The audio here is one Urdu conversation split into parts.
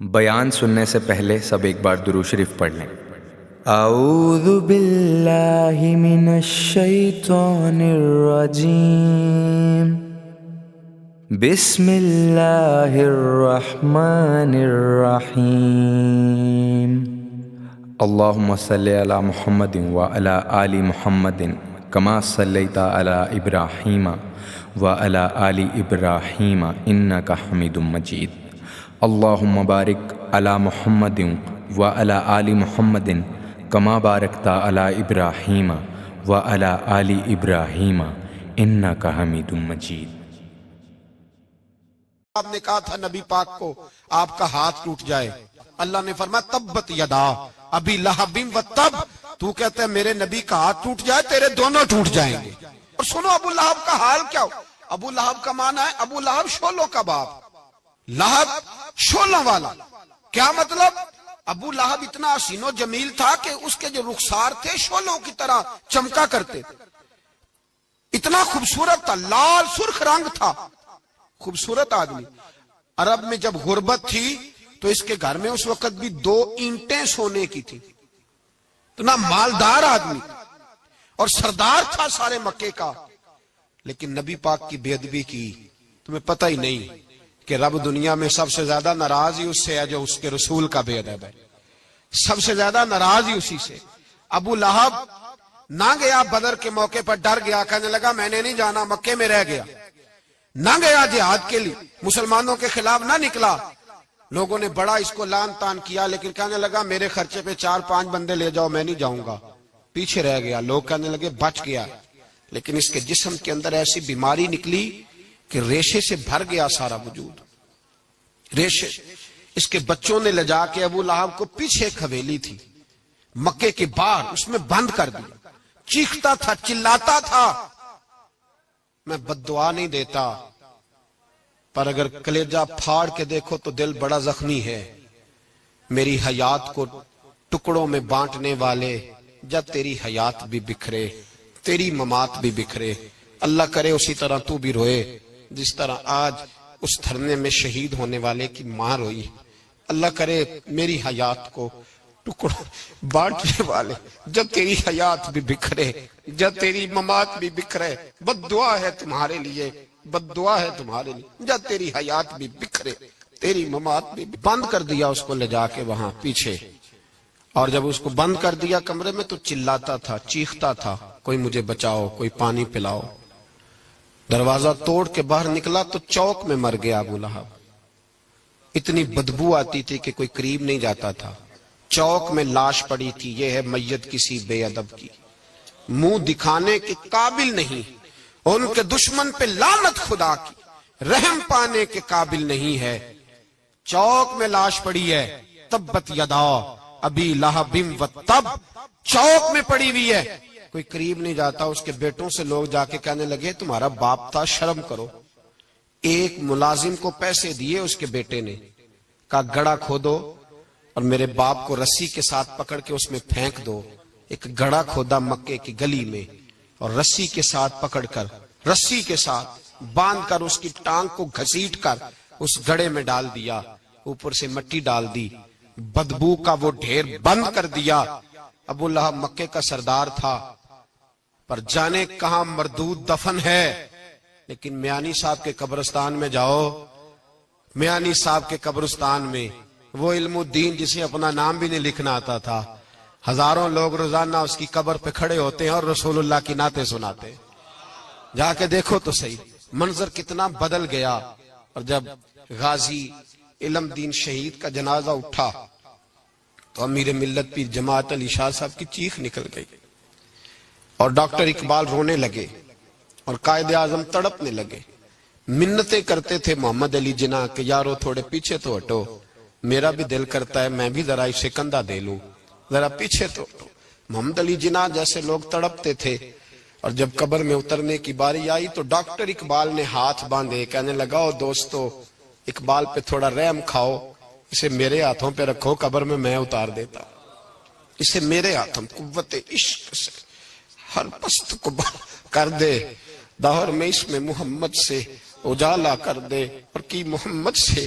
بیان سننے سے پہلے سب ایک بار درود شریف پڑھ لیں۔ اعوذ باللہ من الشیطان الرجیم، بسم اللہ الرحمن الرحیم، اللہم صلی علی محمد وعلی آل محمد کما صلیت علی ابراہیم وعلی آل ابراہیم انک حمید مجید، اللہم بارک علی محمد وعلی آل محمد کما بارکت علی ابراہیم وعلی آل ابراہیم انک حمید مجید۔ آپ نے کہا تھا نبی پاک کو آپ کا ہاتھ ٹوٹ جائے، اللہ نے فرمایا تبت یدا ابی لہب و تب، تو کہتا ہے میرے نبی کا ہاتھ ٹوٹ جائے تیرے دونوں ٹوٹ جائیں گے۔ اور سنو ابو لہب کا حال کیا ہو۔ ابو لہب کا معنی ہے ابو لہب شولوں کا باپ، لہب شولوں والا۔ کیا مطلب؟ ابو لہب اتنا حسین و جمیل تھا کہ اس کے جو رخسار تھے شولوں کی طرح چمکا کرتے تھے، اتنا خوبصورت تھا، لال سرخ رنگ تھا، خوبصورت آدمی۔ عرب میں جب غربت تھی تو اس کے گھر میں اس وقت بھی 2 اینٹیں سونے کی تھی، اتنا مالدار آدمی اور سردار تھا سارے مکے کا، لیکن نبی پاک کی بے ادبی کی۔ تمہیں پتہ ہی نہیں کہ رب دنیا میں سب سے زیادہ ناراض ہی اس سے ہے جو اس کے رسول کا بے ادب ہے، سب سے زیادہ ناراض ہی اسی سے۔ ابو لہب نہ گیا بدر کے موقع پر، ڈر گیا، کہنے لگا میں نے نہیں جانا، مکے میں رہ گیا، نہ گیا جہاد کے لیے، مسلمانوں کے خلاف نہ نکلا۔ لوگوں نے بڑا اس کو لان تان کیا، لیکن کہنے لگا میرے خرچے پہ 4-5 بندے لے جاؤ، میں نہیں جاؤں گا، پیچھے رہ گیا۔ لوگ کہنے لگے بچ گیا، لیکن اس کے جسم کے اندر ایسی بیماری نکلی کہ ریشے سے بھر گیا سارا وجود، ریشے۔ اس کے بچوں نے لے جا کے ابو لہب کو پیچھے ایک حویلی تھی مکے کے باہر، اس میں بند کر دیا۔ چیختا تھا، چلاتا تھا، میں بد دعا نہیں دیتا، پر اگر کلیجہ پھاڑ کے دیکھو تو دل بڑا زخمی ہے۔ میری حیات کو ٹکڑوں میں بانٹنے والے، جب تیری حیات بھی بکھرے تیری ممات بھی بکھرے، اللہ کرے اسی طرح تو بھی روئے جس طرح آج اس دھرنے میں شہید ہونے والے کی ماں روئی۔ اللہ کرے میری حیات کو ٹکڑوں بانٹنے والے، جب تیری حیات بھی بکھرے جب تیری ممات بھی بکھرے، بد دعا ہے تمہارے لیے، بد دعا ہے تمہارے لیے، جب تیری حیات بھی بکھرے تیری ممات بھی۔ بند کر دیا اس کو لے جا کے وہاں پیچھے، اور جب اس کو بند کر دیا کمرے میں تو چلاتا تھا، چیختا تھا، کوئی مجھے بچاؤ، کوئی پانی پلاؤ۔ دروازہ توڑ کے باہر نکلا تو چوک میں مر گیا ابو لہب۔ اتنی بدبو آتی تھی کہ کوئی قریب نہیں جاتا تھا۔ چوک میں لاش پڑی تھی، یہ ہے میت کسی بے ادب کی، منہ دکھانے کے قابل نہیں، ان کے دشمن پہ لعنت خدا کی، رحم پانے کے قابل نہیں ہے۔ چوک میں لاش پڑی ہے، تبت یدا ابی لہب و تب، چوک میں پڑی ہوئی ہے، کوئی قریب نہیں جاتا۔ اس کے بیٹوں سے لوگ جا کے کہنے لگے تمہارا باپ تھا، شرم کرو۔ ایک ملازم کو پیسے دیے اس کے بیٹے نے، کہا گڑھا کھودو اور میرے باپ کو رسی کے ساتھ پکڑ کے اس میں پھینک دو۔ ایک گڑھا کھودا مکے کی گلی میں، اور رسی کے ساتھ پکڑ کر، رسی کے ساتھ باندھ کر اس کی ٹانگ کو گھسیٹ کر اس گڑھے میں ڈال دیا، اوپر سے مٹی ڈال دی، بدبو کا وہ ڈھیر بند کر دیا۔ ابو لہب مکے کا سردار تھا، پر جانے کہاں مردود دفن ہے۔ لیکن میانی صاحب کے قبرستان میں جاؤ، میانی صاحب کے قبرستان میں وہ علم الدین جسے اپنا نام بھی نہیں لکھنا آتا تھا، ہزاروں لوگ روزانہ اس کی قبر پہ کھڑے ہوتے ہیں اور رسول اللہ کی نعتیں سناتے ہیں۔ جا کے دیکھو تو صحیح منظر کتنا بدل گیا۔ اور جب غازی علم دین شہید کا جنازہ اٹھا تو امیر ملت پیر جماعت علی شاہ صاحب کی چیخ نکل گئی، اور ڈاکٹر اقبال رونے لگے، اور قائد اعظم تڑپنے لگے، منتیں کرتے تھے محمد علی جناح کہ یارو تھوڑے پیچھے تو ہٹو، میرا بھی دل کرتا ہے میں بھی ذرا اسے کندھا دے لوں، ذرا پیچھے تو ہٹو۔ محمد علی جناح جیسے لوگ تڑپتے تھے، اور جب قبر میں اترنے کی باری آئی تو ڈاکٹر اقبال نے ہاتھ باندھے، کہنے لگا او دوستو اقبال پہ تھوڑا رحم کھاؤ، اسے میرے ہاتھوں پہ رکھو، قبر میں اتار دیتا، اسے میرے ہاتھوں قوت عشق سے ہر پست کو کر دے، دور میں اس میں محمد سے اجالا کر دے، اور کی محمد سے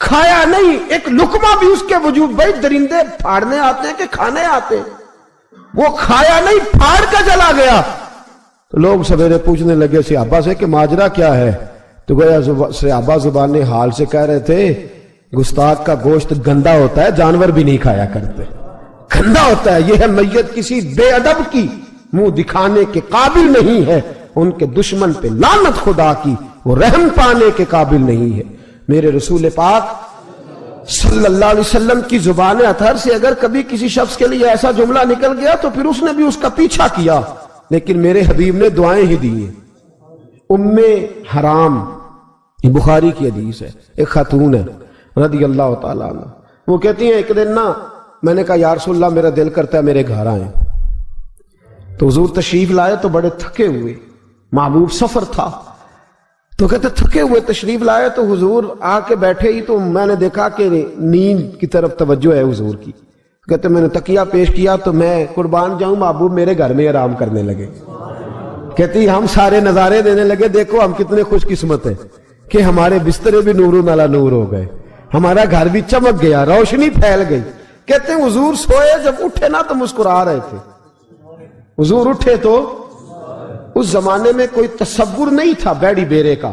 کھایا نہیں، ایک لقمہ بھی اس کے وجود، بھائی درندے پھاڑنے آتے ہیں کہ کھانے آتے ہیں، وہ کھایا نہیں، پھاڑ کے چلا گیا۔ تو لوگ سویرے پوچھنے لگے صحابہ سے کہ ماجرا کیا ہے؟ تو گویا صحابہ زبان حال سے کہہ رہے تھے گستاخ کا گوشت گندا ہوتا ہے، جانور بھی نہیں کھایا کرتے، گندا ہوتا ہے، یہ ہے میت کسی بے ادب کی، منہ دکھانے کے قابل نہیں ہے، ان کے دشمن پہ لعنت خدا کی، وہ رحم پانے کے قابل نہیں ہے۔ میرے رسول پاک صلی اللہ علیہ وسلم کی زبان اطہر سے اگر کبھی کسی شخص کے لیے ایسا جملہ نکل گیا تو پھر اس نے بھی اس کا پیچھا کیا، لیکن میرے حبیب نے دعائیں ہی دی ہیں۔ ام حرام، یہ بخاری کی حدیث ہے، ایک خاتون ہے رضی اللہ تعالیٰ عنہ، وہ کہتی ہیں ایک دن نا میں نے کہا یا رسول اللہ میرا دل کرتا ہے میرے گھر آئیں، تو حضور تشریف لائے تو بڑے تھکے ہوئے، محبوب سفر تھا، تو کہتے تھکے ہوئے تشریف لائے تو حضور آ کے بیٹھے ہی تو میں نے دیکھا کہ نیند کی طرف توجہ ہے حضور کی، کہتے میں نے تکیہ پیش کیا تو میں قربان جاؤں محبوب میرے گھر میں آرام کرنے لگے، کہتی ہم سارے نظارے دینے لگے، دیکھو ہم کتنے خوش قسمت ہیں کہ ہمارے بسترے بھی نور نالا نور ہو گئے، ہمارا گھر بھی چمک گیا، روشنی پھیل گئی۔ کہتے ہیں حضور سوئے، جب اٹھے نا تو مسکرا رہے تھے، حضور اٹھے تو اس زمانے میں کوئی تصور نہیں تھا بیڑی بیرے کا،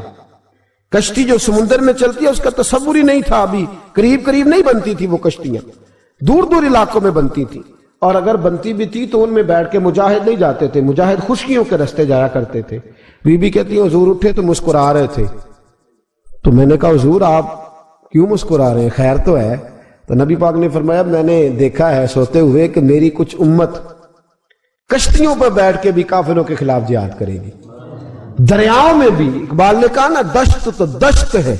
کشتی جو سمندر میں چلتی ہے اس کا تصور ہی نہیں تھا، ابھی قریب قریب نہیں بنتی تھی وہ کشتیاں، دور دور علاقوں میں بنتی تھی، اور اگر بنتی بھی تھی تو ان میں بیٹھ کے مجاہد نہیں جاتے تھے، مجاہد خشکیوں کے رستے جایا کرتے تھے۔ بی بی کہتی ہیں حضور اٹھے تو مسکرا رہے تھے، تو میں نے کہا حضور آپ کیوں مسکرا رہے ہیں، خیر تو ہے؟ تو نبی پاک نے فرمایا میں نے دیکھا ہے سوتے ہوئے کہ میری کچھ امت کشتیوں پر بیٹھ کے بھی کافروں کے خلاف جہاد کرے گی، دریاؤں میں بھی، اقبال نے کہا نا دشت تو دشت ہے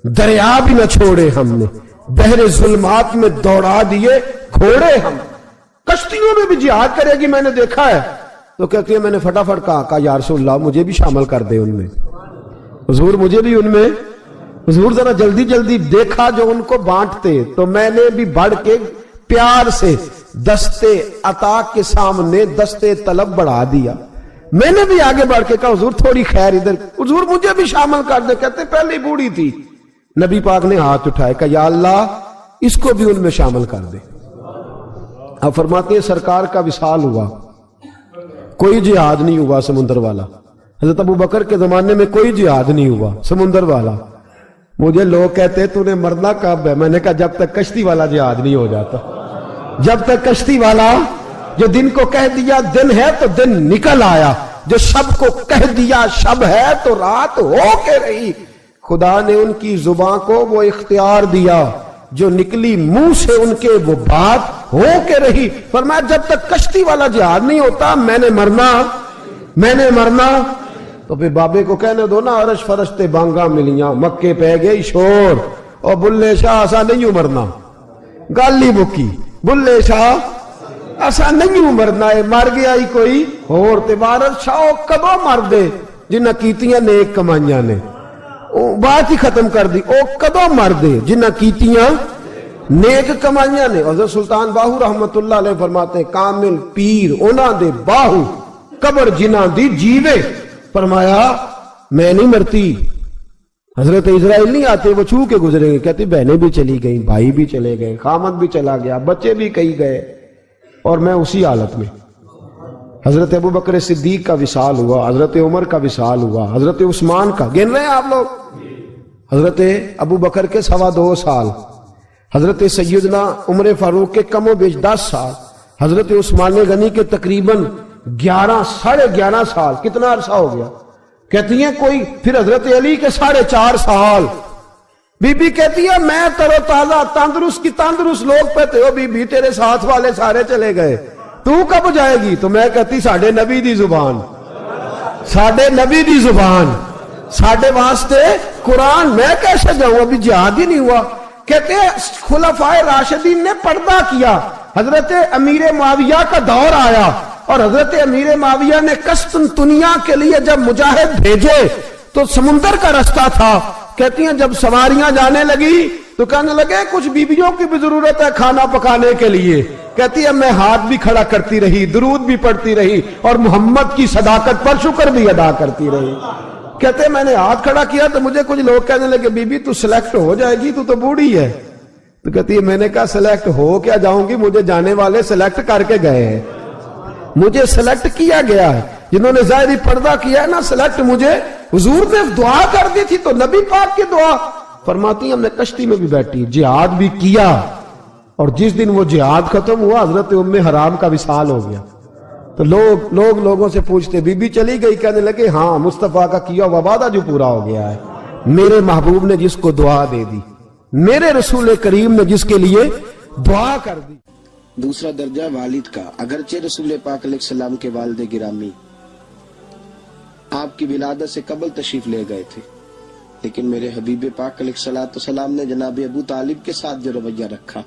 دریا بھی نہ چھوڑے ہم نے، بحر ظلمات میں دوڑا دیے گھوڑے ہم، کشتیوں میں بھی جہاد کرے گی میں نے دیکھا ہے۔ تو کہتی ہے میں نے فٹافٹ کہا یا رسول اللہ مجھے بھی شامل کر دے ان میں، حضور مجھے بھی ان میں، حضور ذرا جلدی جلدی، دیکھا جو ان کو بانٹتے تو میں نے بھی بڑھ کے پیار سے دستے عطا کے سامنے دستے طلب بڑھا دیا، میں نے بھی آگے بڑھ کے کہا حضور تھوڑی خیر ادھر، حضور مجھے بھی شامل کر دے، کہتے پہلے بوڑھی تھی، نبی پاک نے ہاتھ اٹھائے کہ یا اللہ اس کو بھی ان میں شامل کر دے۔ اب فرماتے ہیں سرکار کا وصال ہوا، کوئی جہاد نہیں ہوا سمندر والا، حضرت ابو بکر کے زمانے میں کوئی جہاد نہیں ہوا سمندر والا۔ مجھے لوگ کہتے تو نے مرنا کب ہے، میں نے کہا جب تک کشتی والا جہاد نہیں ہو جاتا، جب تک کشتی والا، جو دن کو کہہ دیا دن ہے تو دن نکل آیا، جو شب کو کہہ دیا شب ہے تو رات ہو کے رہی، خدا نے ان کی زبان کو وہ اختیار دیا، جو نکلی منہ سے ان کے وہ بات ہو کے رہی۔ فرمایا جب تک کشتی والا جہاد نہیں ہوتا میں نے مرنا۔ تو پھر بابے کو کہنے دو نا عرش فرشتے بانگا ملیاں، مکے پہ گئی شور، اور بلے شاہ ایسا نہیں مرنا، گالی بکی بلے شاہ ایسا نہیں مرنا ہے، مر گیا ہی کوئی اور تے بارش شاہ کدو مر دے جنہ کیتیاں نیک کمائیاں نے، بات ہی ختم کر دی، او کدو مر دے جنہ کیتیاں نیک کمائیاں نے۔ حضرت سلطان باہو رحمت اللہ علیہ فرماتے ہیں کامل پیر اونا دے باہو قبر جنہ دی جیوے، فرمایا میں نہیں مرتی، حضرت اسرائیل نہیں آتے وہ چھو کے گزریں گے، کہتے بہنیں بھی چلی گئیں، بھائی بھی چلے گئے، خامد بھی چلا گیا، بچے بھی کئی گئے، اور میں اسی حالت میں۔ حضرت ابو بکر صدیق کا وصال ہوا، حضرت عمر کا وصال ہوا، حضرت عثمان کا، گن رہے ہیں آپ لوگ، حضرت ابو بکر کے 2.25 سال، حضرت سیدنا عمر فاروق کے کم و بیش 10 سال، حضرت عثمان غنی کے تقریباً 11.5 سال، کتنا عرصہ ہو گیا؟ کہتی ہیں کوئی، پھر حضرت علی کے 4.5 سال۔ بی بی کہتی ہے میں تر و تازہ تندرست کی تندرست، لوگ پہتے ہو بی بی تیرے ساتھ والے سارے چلے گئے، تو کب جائے گی؟ تو میں کہتی ساڑھے نبی دی زبان، ساڑھے نبی دی زبان، ساڑھے واسطے قرآن، میں کیسے جاؤں، ابھی جہاد ہی نہیں ہوا۔ کہتے ہیں خلفائے راشدین نے پردہ کیا، حضرت امیر معاویہ کا دور آیا، اور حضرت امیر معاویہ نے قسطنطنیہ کے لیے جب مجاہد بھیجے تو سمندر کا رستہ تھا، کہتی ہیں جب سواریاں جانے لگی تو کہنے لگے کچھ بیویوں کی بھی ضرورت ہے کھانا پکانے کے لیے، کہتی ہے میں ہاتھ بھی کھڑا کرتی رہی، درود بھی پڑھتی رہی، اور محمد کی صداقت پر شکر بھی ادا کرتی رہی۔ کہتے میں نے ہاتھ کھڑا کیا تو مجھے کچھ لوگ کہنے لگے بی بی تو سلیکٹ ہو جائے گی، تو بوڑھی ہے۔ تو کہتی ہے میں نے کہا سلیکٹ ہو کیا جاؤں گی، مجھے جانے والے سلیکٹ کر کے گئے ہیں، مجھے سلیکٹ کیا گیا ہے، جنہوں نے ظاہری پردہ کیا ہے نا سلیکٹ مجھے، حضور نے دعا کر دی تھی تو نبی پاک کی دعا فرماتی ہیں ہم نے کشتی میں بھی بیٹھی، جہاد بھی کیا، اور جس دن وہ جہاد ختم ہوا حضرت ام حرام کا وصال ہو گیا۔ تو لوگوں سے پوچھتے بی بی چلی گئی، کہنے لگے ہاں مصطفیٰ کا کیا ہوا وعدہ جو پورا ہو گیا ہے، میرے محبوب نے جس کو دعا دے دی، میرے رسول کریم نے جس کے لیے دعا کر دی۔ دوسرا درجہ والد کا، اگرچہ رسول پاک علیہ السلام کے والد گرامی آپ کی ولادت سے قبل تشریف لے گئے تھے، لیکن میرے حبیب پاک علیہ السلام نے جناب ابو طالب کے ساتھ جو رویہ رکھا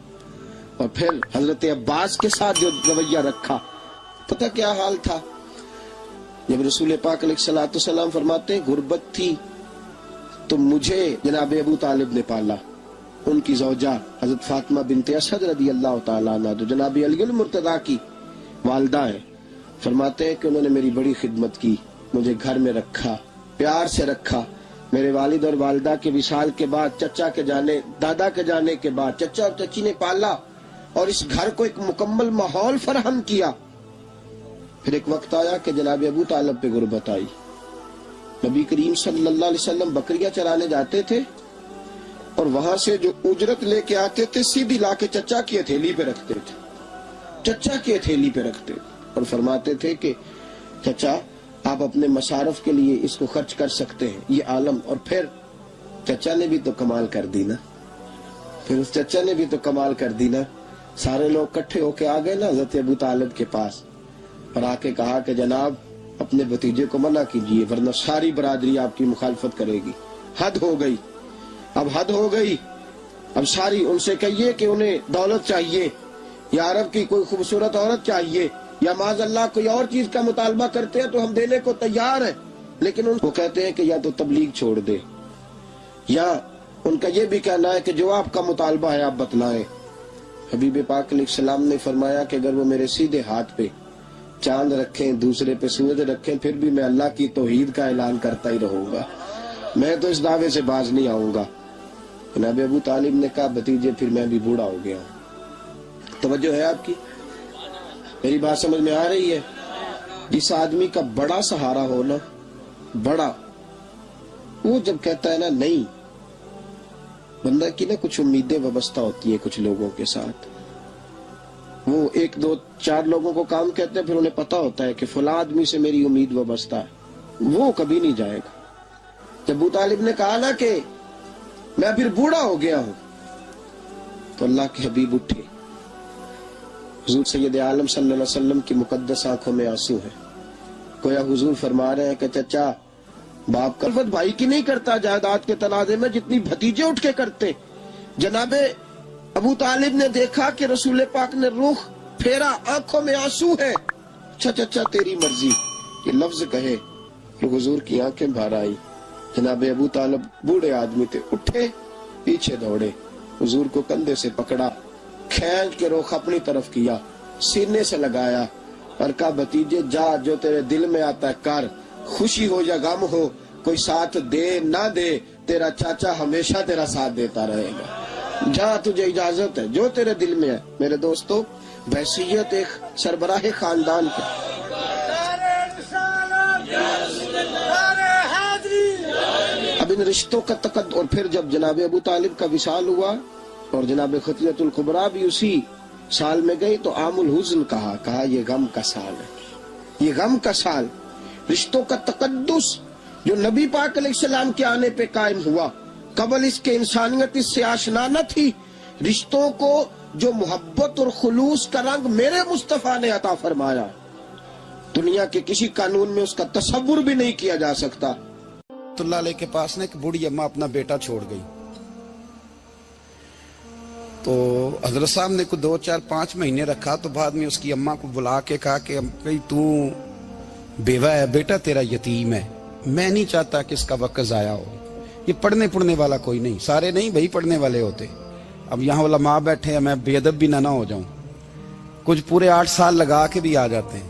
اور پھر حضرت عباس کے ساتھ جو رویہ رکھا، پتہ کیا حال تھا؟ جب رسول پاک علیہ السلام فرماتے ہیں غربت تھی تو مجھے جناب ابو طالب نے پالا، ان کی زوجہ حضرت فاطمہ بنت اسد رضی اللہ تعالیٰ عنہ جو جناب علی المرتضیٰ کی والدہ ہیں، فرماتے ہیں کہ انہوں نے میری بڑی خدمت کی، مجھے گھر میں رکھا، پیار سے رکھا۔ میرے والد اور والدہ کے وصال کے بعد، چچا کے جانے، دادا کے جانے کے بعد چچا اور چچی نے پالا اور اس گھر کو ایک مکمل ماحول فراہم کیا۔ پھر ایک وقت آیا کہ جناب ابو طالب پہ غربت آئی، نبی کریم صلی اللہ علیہ وسلم بکریاں چرانے جاتے تھے اور وہاں سے جو اجرت لے کے آتے تھے سیدھی لا کے چچا کی ہتھیلی پہ رکھتے تھے، چچا کی ہتھیلی پہ رکھتے اور فرماتے تھے کہ چچا آپ اپنے مصارف کے لیے اس کو خرچ کر سکتے ہیں، یہ عالم۔ اور پھر چچا نے بھی تو کمال کر دی نا، پھر اس چچا نے بھی تو کمال کر دی نا، سارے لوگ کٹھے ہو کے آ گئے نا حضرت ابو طالب کے پاس اور آ کے کہا کہ جناب اپنے بھتیجے کو منع کیجیے ورنہ ساری برادری آپ کی مخالفت کرے گی، حد ہو گئی، اب حد ہو گئی، اب ساری ان سے کہیے کہ انہیں دولت چاہیے یا عرب کی کوئی خوبصورت عورت چاہیے یا معاذ اللہ کوئی اور چیز کا مطالبہ کرتے ہیں تو ہم دینے کو تیار ہیں، لیکن ان کو کہتے ہیں کہ یا تو تبلیغ چھوڑ دے یا ان کا یہ بھی کہنا ہے کہ جو آپ کا مطالبہ ہے آپ بتلائیں۔ حبیب پاک علیہ السلام نے فرمایا کہ اگر وہ میرے سیدھے ہاتھ پہ چاند رکھیں، دوسرے پہ سورج رکھیں، پھر بھی میں اللہ کی توحید کا اعلان کرتا ہی رہوں گا، میں تو اس دعوے سے باز نہیں آؤں گا۔ جناب ابو طالب نے کہا بھتیجے پھر میں بھی بوڑھا ہو گیا ہوں۔ توجہ ہے آپ کی؟ میری بات سمجھ میں آ رہی ہے؟ جس آدمی کا بڑا سہارا ہو نا، بڑا، وہ جب کہتا ہے نا نہیں، بندہ کی نا کچھ امیدیں وابستہ ہوتی ہیں کچھ لوگوں کے ساتھ، وہ ایک دو چار لوگوں کو کام کہتے ہیں، پھر انہیں پتا ہوتا ہے کہ فلاں آدمی سے میری امید وابستہ ہے، وہ کبھی نہیں جائے گا۔ جب ابو طالب نے کہا نا کہ میں پھر بوڑھا ہو گیا ہوں، تو اللہ کے حبیب اٹھے، حضور سید عالم صلی اللہ علیہ وسلم کی مقدس آنکھوں میں آنسو ہے، گویا حضور فرما رہے ہیں کہ چچا باپ کا الفت بھائی کی نہیں کرتا جائیداد کے تنازع میں جتنی بھتیجے اٹھ کے کرتے۔ جناب ابو طالب نے دیکھا کہ رسول پاک نے رخ پھیرا، آنکھوں میں آنسو ہے، اچھا چچا تیری مرضی، یہ لفظ کہے تو حضور کی آنکھیں بھر آئی۔ جناب ابو طالب بوڑھے آدمی تھے، اٹھے پیچھے دوڑے، حضور کو کندھے سے پکڑا، کھینچ کے رخ اپنی طرف کیا، سینے سے لگایا اور کہا بھتیجے جا، جو تیرے دل میں آتا ہے کر، خوشی ہو یا غم ہو، کوئی ساتھ دے نہ دے، تیرا چاچا ہمیشہ تیرا ساتھ دیتا رہے گا، جا تجھے اجازت ہے، جو تیرے دل میں ہے۔ میرے دوستو، بحیثیت ایک سربراہ خاندان کے اب ان رشتوں کا تقدس، اور پھر جب جناب ابو طالب کا وصال ہوا اور جناب ختیۃ الکبریٰ بھی اسی سال میں گئی تو عام الحزن کہا یہ غم کا سال ہے، یہ غم کا سال۔ رشتوں کا تقدس جو نبی پاک علیہ السلام کے آنے پہ قائم ہوا، قبل اس کے انسانیت اس سے آشنا نہ تھی۔ رشتوں کو جو محبت اور خلوص کا رنگ میرے مصطفیٰ نے عطا فرمایا، دنیا کے کسی قانون میں اس کا تصور بھی نہیں کیا جا سکتا۔ اللہ علیہ کے پاس نے ایک بوڑھی اماں اپنا بیٹا چھوڑ گئی، تو حضرت صاحب نے کو 2 4 5 مہینے رکھا، تو بعد میں اس کی اماں کو بلا کے کہا کہ بھئی تو بیوہ ہے، بیٹا تیرا یتیم ہے، میں نہیں چاہتا کہ اس کا وقت ضائع ہو، یہ پڑھنے والا کوئی نہیں، سارے نہیں بھائی پڑھنے والے ہوتے، اب یہاں علماء بیٹھے ہیں، میں بے ادب بھی نہ ہو جاؤں، کچھ پورے 8 سال لگا کے بھی آ جاتے ہیں،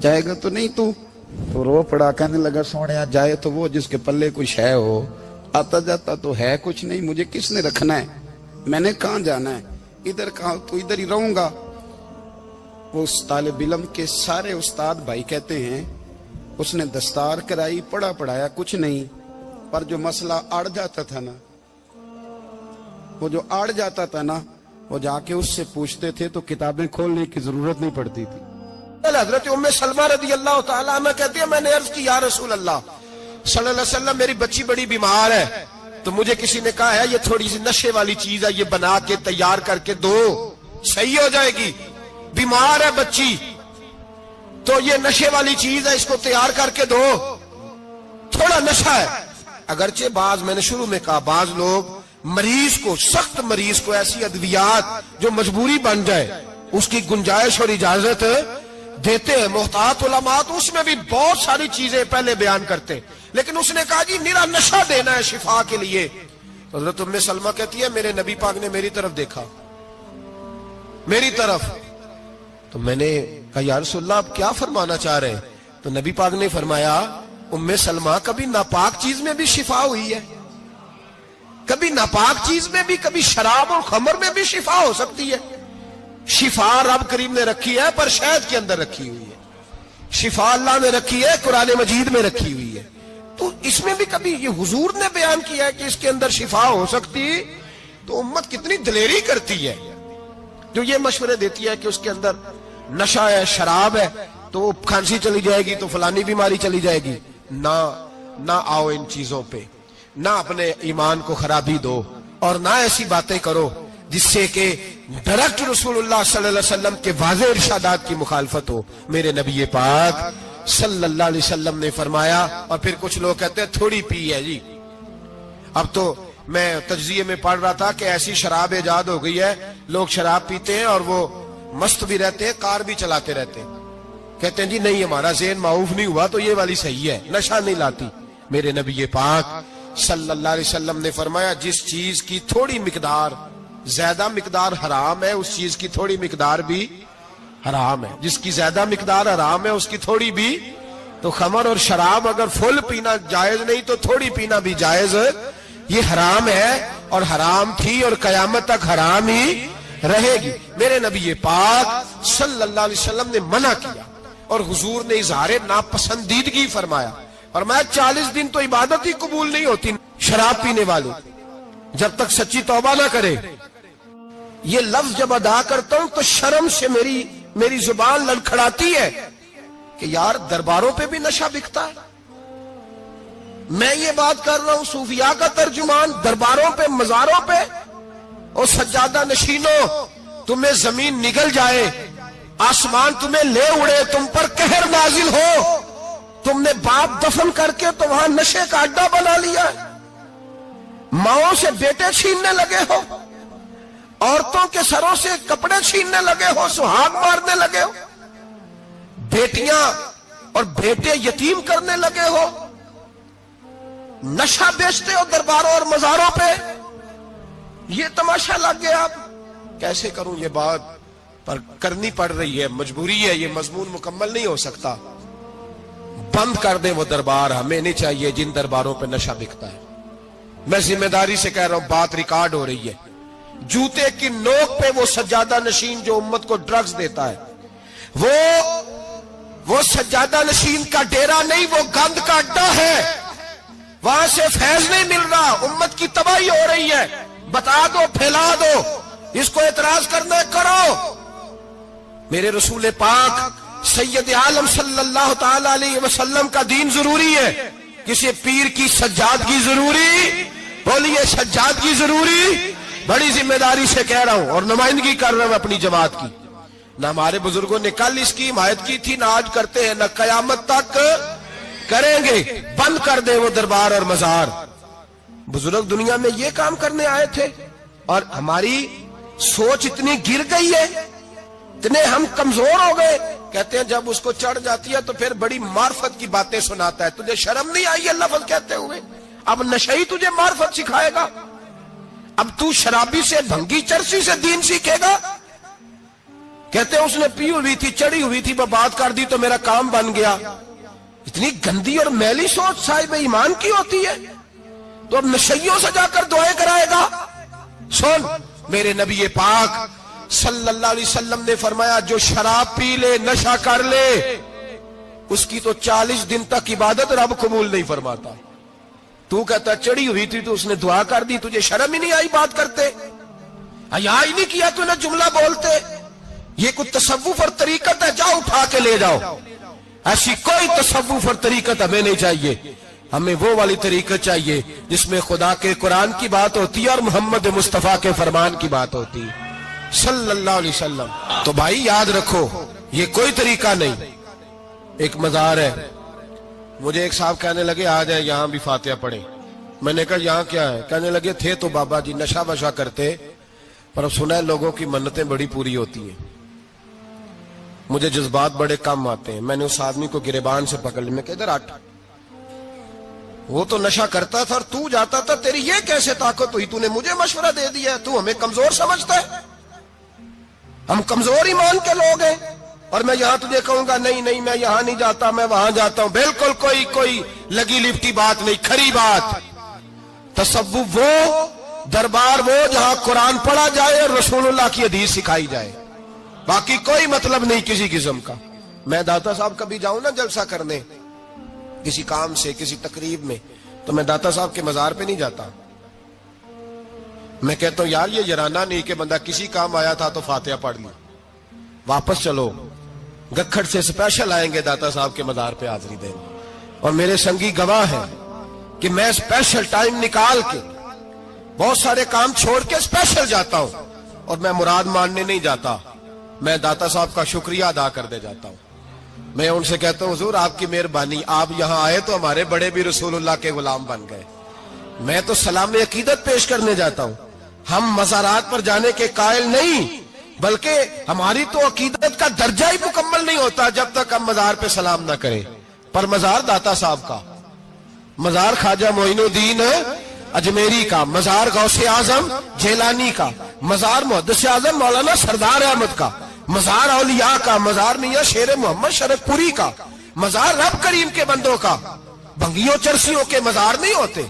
جائے گا تو نہیں تو رو پڑا, کہنے لگا سونے جائے تو وہ جس کے پلے کچھ ہے ہو, آتا جاتا تو ہے کچھ نہیں, مجھے کس نے رکھنا ہے, میں نے کہاں جانا ہے, ادھر کہاں تو ادھر ہی رہوں گا. وہ اس طالب علم کے سارے استاد بھائی کہتے ہیں اس نے دستار کرائی, پڑھا پڑھایا کچھ نہیں, پر جو مسئلہ اڑ جاتا تھا نا, وہ جو اڑ جاتا تھا نا, وہ جا کے اس سے پوچھتے تھے تو کتابیں کھولنے کی ضرورت نہیں پڑتی تھی. حضرت ام سلمہ رضی اللہ تعالیٰ عنہ کہتی ہے میں نے عرض کی یا رسول اللہ صلی اللہ علیہ وسلم میری بچی بڑی بیمار ہے, تو مجھے کسی نے کہا ہے یہ تھوڑی سی نشے والی چیز ہے, یہ بنا کے تیار کر کے دو صحیح ہو جائے گی. بیمار ہے بچی تو یہ نشے والی چیز ہے, اس کو تیار کر کے دو, تھوڑا نشہ ہے. اگرچہ بعض, میں نے شروع میں کہا, بعض لوگ مریض کو, سخت مریض کو ایسی ادویات جو مجبوری بن جائے اس کی گنجائش اور اجازت دیتے ہیں. محتاط علماء تو اس میں بھی بہت ساری چیزیں پہلے بیان کرتے ہیں, لیکن اس نے کہا جی میرا نشہ دینا ہے شفا کے لیے. حضرت ام سلمہ کہتی ہے میرے نبی پاک نے میری طرف دیکھا, میری طرف, تو میں نے کہا یا رسول اللہ آپ کیا فرمانا چاہ رہے ہیں؟ تو نبی پاک نے فرمایا ام سلمہ کبھی ناپاک چیز میں بھی شفا ہوئی ہے, کبھی ناپاک چیز میں بھی, کبھی شراب اور خمر میں بھی شفا ہو سکتی ہے. شفا رب کریم نے رکھی ہے پر شہد کے اندر رکھی ہوئی ہے, شفا اللہ نے رکھی ہے قرآن مجید میں رکھی ہوئی ہے. تو اس میں بھی کبھی یہ حضور نے بیان کیا ہے کہ اس کے اندر شفا ہو سکتی, تو امت کتنی دلیری کرتی ہے جو یہ مشورے دیتی ہے کہ اس کے اندر نشہ ہے, شراب ہے, تو کھانسی چلی جائے گی تو فلانی بیماری چلی جائے گی. نہ آؤ ان چیزوں پہ, نہ اپنے ایمان کو خرابی دو, اور نہ ایسی باتیں کرو جس سے کہ ڈائریکٹ رسول اللہ صلی اللہ علیہ وسلم کے واضح ارشادات کی مخالفت ہو. میرے نبی پاک صلی اللہ علیہ وسلم نے فرمایا, اور پھر کچھ لوگ کہتے ہیں تھوڑی پی ہے جی. اب تو میں تجزیے میں پڑھ رہا تھا کہ ایسی شراب ایجاد ہو گئی ہے, لوگ شراب پیتے ہیں اور وہ مست بھی رہتے ہیں, کار بھی چلاتے رہتے ہیں, کہتے ہیں جی نہیں ہمارا ذہن معاف نہیں ہوا تو یہ والی صحیح ہے, نشہ نہیں لاتی. میرے نبی پاک صلی اللہ علیہ وسلم نے فرمایا جس چیز کی تھوڑی مقدار, زیادہ مقدار حرام ہے اس چیز کی تھوڑی مقدار بھی حرام ہے, جس کی زیادہ مقدار حرام ہے اس کی تھوڑی بھی. تو خمر اور شراب اگر فل پینا جائز نہیں تو تھوڑی پینا بھی جائز, یہ حرام ہے اور حرام تھی اور قیامت تک حرام ہی رہے گی. میرے نبی پاک صلی اللہ علیہ وسلم نے منع کیا اور حضور نے اظہار ناپسندیدگی فرمایا, اور میں 40 دن تو عبادت ہی قبول نہیں ہوتی شراب پینے والے جب تک سچی توبہ نہ کرے. یہ لفظ جب ادا کرتا ہوں تو شرم سے میری زبان لڑکھڑاتی ہے کہ یار درباروں پہ بھی نشہ بکتا ہے. میں یہ بات کر رہا ہوں صوفیاء کا ترجمان, درباروں پہ, مزاروں پہ, اور سجادہ نشینوں تمہیں زمین نگل جائے, آسمان تمہیں لے اڑے, تم پر قہر نازل ہو, تم نے باپ دفن کر کے تو وہاں نشے کا اڈا بنا لیا, ماؤں سے بیٹے چھیننے لگے ہو, عورتوں کے سروں سے کپڑے چھیننے لگے ہو, سہاگ مارنے لگے ہو, بیٹیاں اور بیٹے یتیم کرنے لگے ہو, نشہ بیچتے ہو درباروں اور مزاروں پہ. یہ تماشا لگ گیا. آپ کیسے کروں یہ بات, پر کرنی پڑ رہی ہے, مجبوری ہے, یہ مضمون مکمل نہیں ہو سکتا. بند کر دیں وہ دربار, ہمیں نہیں چاہیے جن درباروں پہ نشہ بکتا ہے. میں ذمہ داری سے کہہ رہا ہوں, بات ریکارڈ ہو رہی ہے. جوتے کی نوک پہ وہ سجادہ نشین جو امت کو ڈرگز دیتا ہے, وہ سجادہ نشین کا ڈیرا نہیں, وہ گند کا اڈا ہے. وہاں سے فیض نہیں مل رہا, امت کی تباہی ہو رہی ہے. بتا دو, پھیلا دو, اس کو اعتراض کرنا ہے کرو. میرے رسول پاک سید عالم صلی اللہ تعالی علیہ وسلم کا دین ضروری ہے, کسی پیر کی سجادگی ضروری, بولیے سجادگی ضروری. بڑی ذمہ داری سے کہہ رہا ہوں اور نمائندگی کر رہا ہوں اپنی جماعت کی. نہ ہمارے بزرگوں نے کل اس کی حمایت کی تھی, نہ آج کرتے ہیں, نہ قیامت تک کریں گے. بند کر دے وہ دربار اور مزار. بزرگ دنیا میں یہ کام کرنے آئے تھے, اور ہماری سوچ اتنی گر گئی ہے, اتنے ہم کمزور ہو گئے. کہتے ہیں جب اس کو چڑھ جاتی ہے تو پھر بڑی معرفت کی باتیں سناتا ہے. تجھے شرم نہیں آئی ہے لفظ کہتے ہوئے؟ اب نشئی تجھے معرفت سکھائے گا؟ اب تو شرابی سے, بھنگی چرسی سے دین سیکھے گا؟ کہتے ہیں اس نے پی ہوئی تھی, چڑھی ہوئی تھی, میں بات کر دی تو میرا کام بن گیا. اتنی گندی اور میلی سوچ صاحب ایمان کی ہوتی ہے, تو اب نشیوں سے جا کر دعائیں کرائے گا. سن, میرے نبی پاک صلی اللہ علیہ وسلم نے فرمایا جو شراب پی لے, نشہ کر لے, اس کی تو 40 دن تک عبادت رب قبول نہیں فرماتا. تو کہتا چڑھی ہوئی تھی تو اس نے دعا کر دی, تجھے شرم ہی نہیں آئی بات کرتے, حیا ہی نہیں کیا تو نے جملہ بولتے. یہ کوئی تصوف اور طریقت ہے؟ جاؤ اٹھا کے لے جاؤ. ایسی کوئی تصوف اور طریقت ہمیں نہیں چاہیے. ہمیں وہ والی طریقت چاہیے جس میں خدا کے قرآن کی بات ہوتی ہے اور محمد مصطفیٰ کے فرمان کی بات ہوتی ہے صلی اللہ علیہ وسلم. تو بھائی یاد رکھو, یہ کوئی طریقہ نہیں. ایک مزار ہے, مجھے ایک صاحب کہنے لگے آ جائیں یہاں بھی فاتحہ پڑھیں. میں نے کہا یہاں کیا ہے؟ کہنے لگے تھے تو بابا جی نشہ وشا کرتے, پر اب سنا ہے لوگوں کی منتیں بڑی پوری ہوتی ہیں. مجھے جذبات بڑے کم آتے ہیں. میں نے اس آدمی کو گریبان سے پکڑ لی, میں کہ ادھر ہٹ, وہ تو نشہ کرتا تھا اور تو جاتا تھا, تیری یہ کیسے طاقت ہوئی؟ تو نے مجھے مشورہ دے دیا, تو ہمیں کمزور سمجھتا ہے؟ ہم کمزور ایمان کے لوگ ہیں, اور میں یہاں تجھے کہوں گا نہیں نہیں میں یہاں نہیں جاتا, میں وہاں جاتا ہوں. بالکل کوئی لگی لپٹی بات نہیں, کھری بات. تصوف وہ, دربار وہ جہاں قرآن پڑھا جائے اور رسول اللہ کی حدیث سکھائی جائے, باقی کوئی مطلب نہیں کسی قسم کا. میں داتا صاحب کبھی جاؤں نا جلسہ کرنے کسی کام سے, کسی تقریب میں, تو میں داتا صاحب کے مزار پہ نہیں جاتا. میں کہتا ہوں یار یہ یرانہ نہیں کہ بندہ کسی کام آیا تھا تو فاتحہ پڑھ لی, واپس چلو. گکھڑ سے سپیشل آئیں گے داتا صاحب کے مزار پہ حاضری دینے, اور میرے سنگی گواہ ہیں کہ میں سپیشل ٹائم نکال کے بہت سارے کام چھوڑ کے سپیشل جاتا ہوں, اور میں مراد ماننے نہیں جاتا, میں داتا صاحب کا شکریہ ادا کر دے جاتا ہوں. میں ان سے کہتا ہوں حضور آپ کی مہربانی, آپ یہاں آئے تو ہمارے بڑے بھی رسول اللہ کے غلام بن گئے. میں تو سلام عقیدت پیش کرنے جاتا ہوں. ہم مزارات پر جانے کے قائل نہیں, بلکہ ہماری تو عقیدت کا درجہ ہی مکمل نہیں ہوتا جب تک ہم مزار پہ سلام نہ کریں. پر مزار داتا صاحب کا, مزار خواجہ معین الدین اجمیری کا, مزار غوث اعظم جیلانی کا, مزار محدث اعظم مولانا سردار احمد کا, مزار اولیاء کا, مزار میاں شیر محمد شرف پوری کا, مزار رب کریم کے بندوں کا. بھنگیوں چرسیوں کے مزار نہیں ہوتے,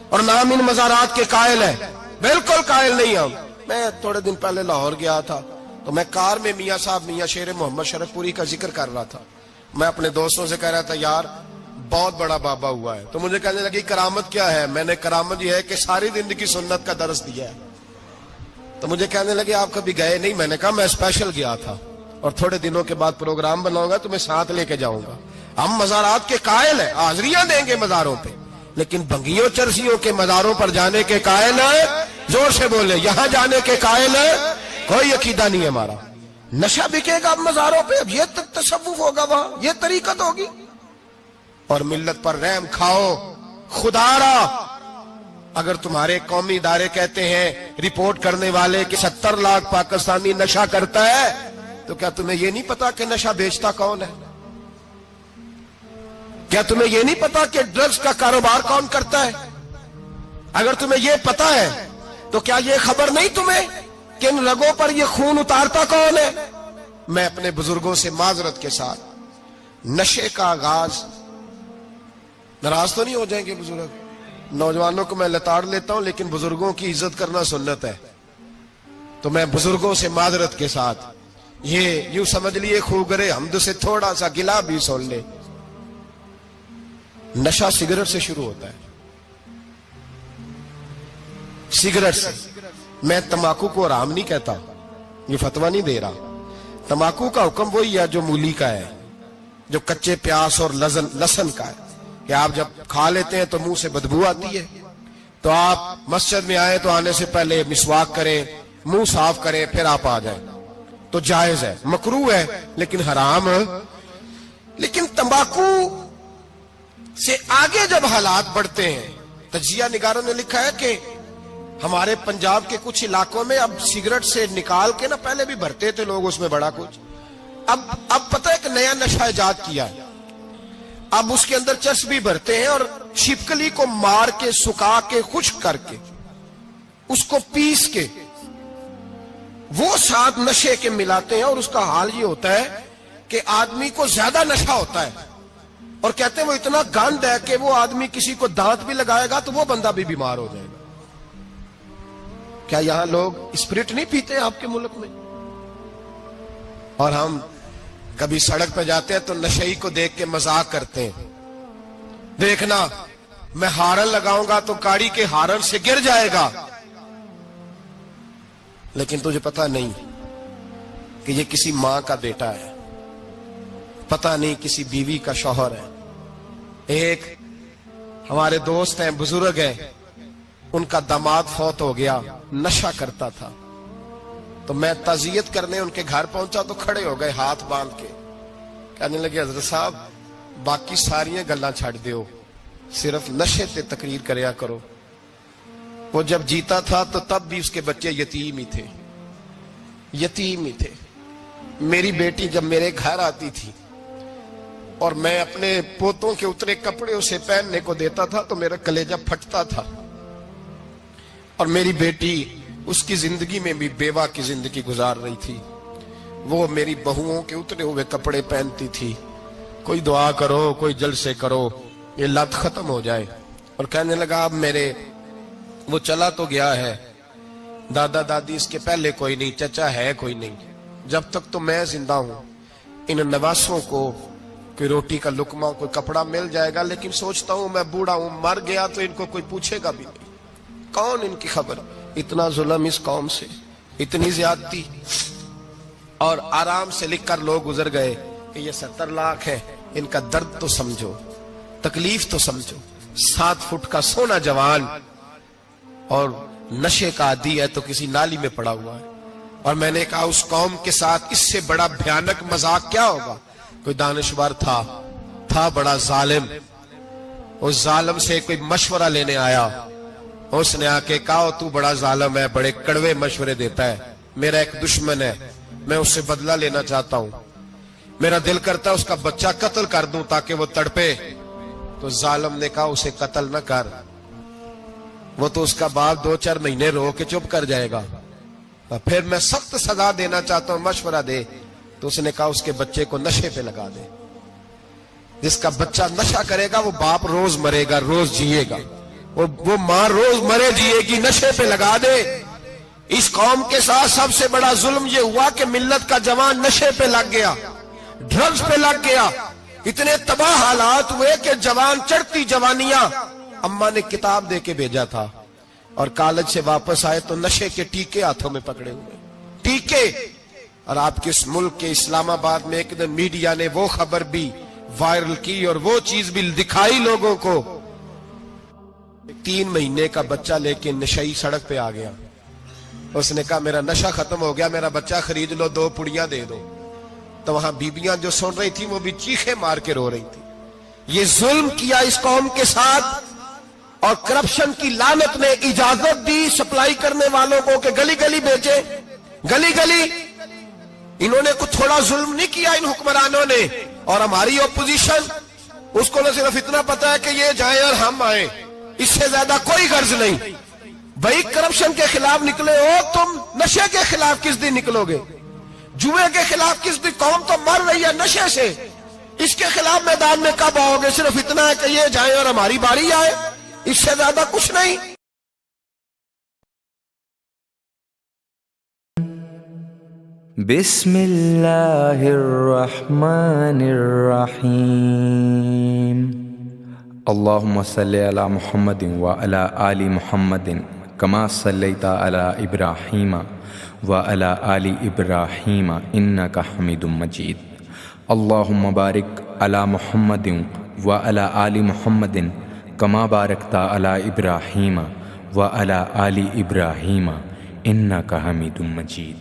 اور نام ان مزارات کے قائل ہے, بالکل قائل نہیں ہم. میں تھوڑے دن پہلے لاہور گیا تھا, تو میں کار میں میاں صاحب میاں شیر محمد شرف پوری کا ذکر کر رہا تھا. میں اپنے دوستوں سے کہہ رہا تھا یار بہت بڑا بابا ہوا ہے. تو مجھے کہنے لگی کرامت کیا ہے؟ میں نے کرامت یہ ہے کہ ساری زندگی سنت کا درس دیا ہے. تو مجھے کہنے لگے آپ کبھی گئے نہیں؟ میں نے کہا میں اسپیشل گیا تھا, اور تھوڑے دنوں کے بعد پروگرام بناؤں گا تو میں ساتھ لے کے جاؤں گا. ہم مزارات کے قائل ہیں, حاضریاں دیں گے مزاروں پہ, لیکن بھنگیوں چرسیوں کے مزاروں پر جانے کے قائل ہیں. زور سے بولے, یہاں جانے کے قائل ہیں, کوئی عقیدہ نہیں ہے ہمارا. نشہ بکے گا اب مزاروں پہ, اب یہ تصوف ہوگا وہاں, یہ طریقت ہوگی. اور ملت پر رحم کھاؤ خدا را. اگر تمہارے قومی ادارے کہتے ہیں رپورٹ کرنے والے کہ 70 لاکھ پاکستانی نشہ کرتا ہے, تو کیا تمہیں یہ نہیں پتا کہ نشہ بیچتا کون ہے؟ کیا تمہیں یہ نہیں پتا کہ ڈرگز کا کاروبار کون کرتا ہے؟ اگر تمہیں یہ پتا ہے تو کیا یہ خبر نہیں تمہیں کہ ان رگوں پر یہ خون اتارتا کون ہے؟ میں اپنے بزرگوں سے معذرت کے ساتھ, نشے کا آغاز, ناراض تو نہیں ہو جائیں گے بزرگ, نوجوانوں کو میں لتاڑ لیتا ہوں لیکن بزرگوں کی عزت کرنا سنت ہے, تو میں بزرگوں سے معذرت کے ساتھ یہ یوں سمجھ لیے خوگرے حمد سے تھوڑا سا گلا بھی سن لے. نشہ سگریٹ سے شروع ہوتا ہے, سگریٹ سے. میں تمباکو کو حرام نہیں کہتا, یہ فتویٰ نہیں دے رہا. تمباکو کا حکم وہی ہے جو مولی کا ہے, جو کچے پیاز اور لہسن کا ہے, کہ آپ جب کھا لیتے ہیں تو منہ سے بدبو آتی ہے, تو آپ مسجد میں آئے تو آنے سے پہلے مسواک کریں, منہ صاف کریں, پھر آپ آ جائیں. تو جائز ہے, مکروہ ہے لیکن حرام ہے. لیکن تمباکو سے آگے جب حالات بڑھتے ہیں, تجزیہ نگاروں نے لکھا ہے کہ ہمارے پنجاب کے کچھ علاقوں میں اب سگریٹ سے نکال کے نا, پہلے بھی بھرتے تھے لوگ اس میں بڑا کچھ, اب پتہ ہے کہ نیا نشہ ایجاد کیا ہے. اب اس کے اندر چربی بھرتے ہیں اور چھپکلی کو مار کے, سکھا کے, خشک کر کے, اس کو پیس کے وہ ساتھ نشے کے ملاتے ہیں، اور اس کا حال یہ ہوتا ہے کہ آدمی کو زیادہ نشہ ہوتا ہے، اور کہتے ہیں وہ اتنا گند ہے کہ وہ آدمی کسی کو دانت بھی لگائے گا تو وہ بندہ بھی بیمار ہو جائے گا۔ کیا یہاں لوگ اسپرٹ نہیں پیتے ہیں آپ کے ملک میں؟ اور ہم کبھی سڑک پہ جاتے ہیں تو نشئی کو دیکھ کے مذاق کرتے ہیں، دیکھنا میں ہارن لگاؤں گا تو گاڑی کے ہارن سے گر جائے گا، لیکن تجھے پتا نہیں کہ یہ کسی ماں کا بیٹا ہے، پتا نہیں کسی بیوی کا شوہر ہے۔ ایک ہمارے دوست ہیں، بزرگ ہیں، ان کا داماد فوت ہو گیا، نشہ کرتا تھا، تو میں تعزیت کرنے ان کے گھر پہنچا تو کھڑے ہو گئے ہاتھ باندھ کے، کہنے لگے حضرت صاحب باقی ساریاں گلاں چھڑ دیو، صرف نشے تے تقریر کریا کرو۔ وہ جب جیتا تھا تو تب بھی اس کے بچے یتیم ہی تھے، یتیم ہی تھے۔ میری بیٹی جب میرے گھر آتی تھی اور میں اپنے پوتوں کے اترے کپڑے اسے پہننے کو دیتا تھا تو میرا کلیجہ پھٹتا تھا، اور میری بیٹی اس کی زندگی میں بھی بیوہ کی زندگی گزار رہی تھی، وہ میری بہوؤں کے اترے ہوئے کپڑے پہنتی تھی، کوئی دعا کرو، کوئی جلسے کرو، یہ لت ختم ہو جائے۔ اور کہنے لگا اب میرے وہ چلا تو گیا ہے، دادا دادی اس کے پہلے کوئی نہیں، چچا ہے کوئی نہیں، جب تک تو میں زندہ ہوں ان نواسوں کو کوئی روٹی کا لقمہ، کوئی کپڑا مل جائے گا، لیکن سوچتا ہوں میں بوڑھا ہوں، مر گیا تو ان کو کوئی پوچھے گا بھی نہیں، کون ان کی خبر۔ اتنا ظلم اس قوم سے، اتنی زیادتی، اور آرام سے لکھ کر لوگ گزر گئے کہ یہ 70 لاکھ ہے، ان کا درد تو سمجھو، تکلیف تو سمجھو۔ 7 فٹ کا سونا جوان اور نشے کا عادی ہے تو کسی نالی میں پڑا ہوا ہے۔ اور میں نے کہا اس قوم کے ساتھ اس سے بڑا بھیانک مذاق کیا ہوگا؟ کوئی دانشور تھا بڑا ظالم، اس ظالم سے کوئی مشورہ لینے آیا، اس نے آ کے کہا تو بڑا ظالم ہے، بڑے کڑوے مشورے دیتا ہے، میرا ایک دشمن ہے، میں اس سے بدلہ لینا چاہتا ہوں، میرا دل کرتا ہے اس کا بچہ قتل کر دوں تاکہ وہ تڑپے۔ تو ظالم نے کہا اسے قتل نہ کر، وہ تو اس کا باپ 2-4 مہینے رو کے چپ کر جائے گا، پھر میں سخت سزا دینا چاہتا ہوں، مشورہ دے۔ تو اس نے کہا اس کے بچے کو نشے پہ لگا دے، جس کا بچہ نشہ کرے گا وہ باپ روز مرے گا، روز جیے گا، وہ ماں روز مرے جیے گی، نشے پہ لگا دے۔ اس قوم کے ساتھ سب سے بڑا ظلم یہ ہوا کہ ملت کا جوان نشے پہ لگ گیا، ڈرگز پہ لگ گیا، اتنے تباہ حالات ہوئے کہ جوان چڑھتی جوانیاں، اماں نے کتاب دے کے بھیجا تھا، اور کالج سے واپس آئے تو نشے کے ٹیکے ہاتھوں میں پکڑے ہوئے، ٹیکے۔ اور آپ کے اس ملک کے اسلام آباد میں ایک دن میڈیا نے وہ خبر بھی وائرل کی اور وہ چیز بھی دکھائی لوگوں کو، 3 مہینے کا بچہ لے کے نشئی سڑک پہ آ گیا، اس نے کہا میرا نشہ ختم ہو گیا، میرا بچہ خرید لو، 2 پڑیاں دے دو۔ تو وہاں بیبیاں جو سن رہی تھی وہ بھی چیخیں مار کے رو رہی تھی۔ یہ ظلم کیا اس قوم کے ساتھ، اور کرپشن کی لعنت نے اجازت دی سپلائی کرنے والوں کو کہ گلی گلی بیچے، گلی گلی۔ انہوں نے کچھ تھوڑا ظلم نہیں کیا ان حکمرانوں نے، اور ہماری اپوزیشن اس کو نہ صرف اتنا پتا ہے کہ یہ جائیں اور ہم آئیں، اس سے زیادہ کوئی غرض نہیں۔ بھائی کرپشن کے خلاف نکلے ہو تم، نشے کے خلاف کس دن نکلو گے؟ جوئے کے خلاف کس دن؟ قوم تو مر رہی ہے نشے سے، اس کے خلاف میدان میں کب آؤ گے؟ صرف اتنا ہے کہ یہ جائیں اور ہماری باری آئے، اس سے زیادہ کچھ نہیں۔ بسم اللہ الرحمن الرحیم اللہم صلی علی محمد وعلی آل محمد کما صلیت علی ابراہیم وعلی آل ابراہیم انک حمید مجید اللہم بارک علی محمد وعلی آل محمد کما بارکت علی ابراہیم وعلی آل ابراہیم انک حمید مجید۔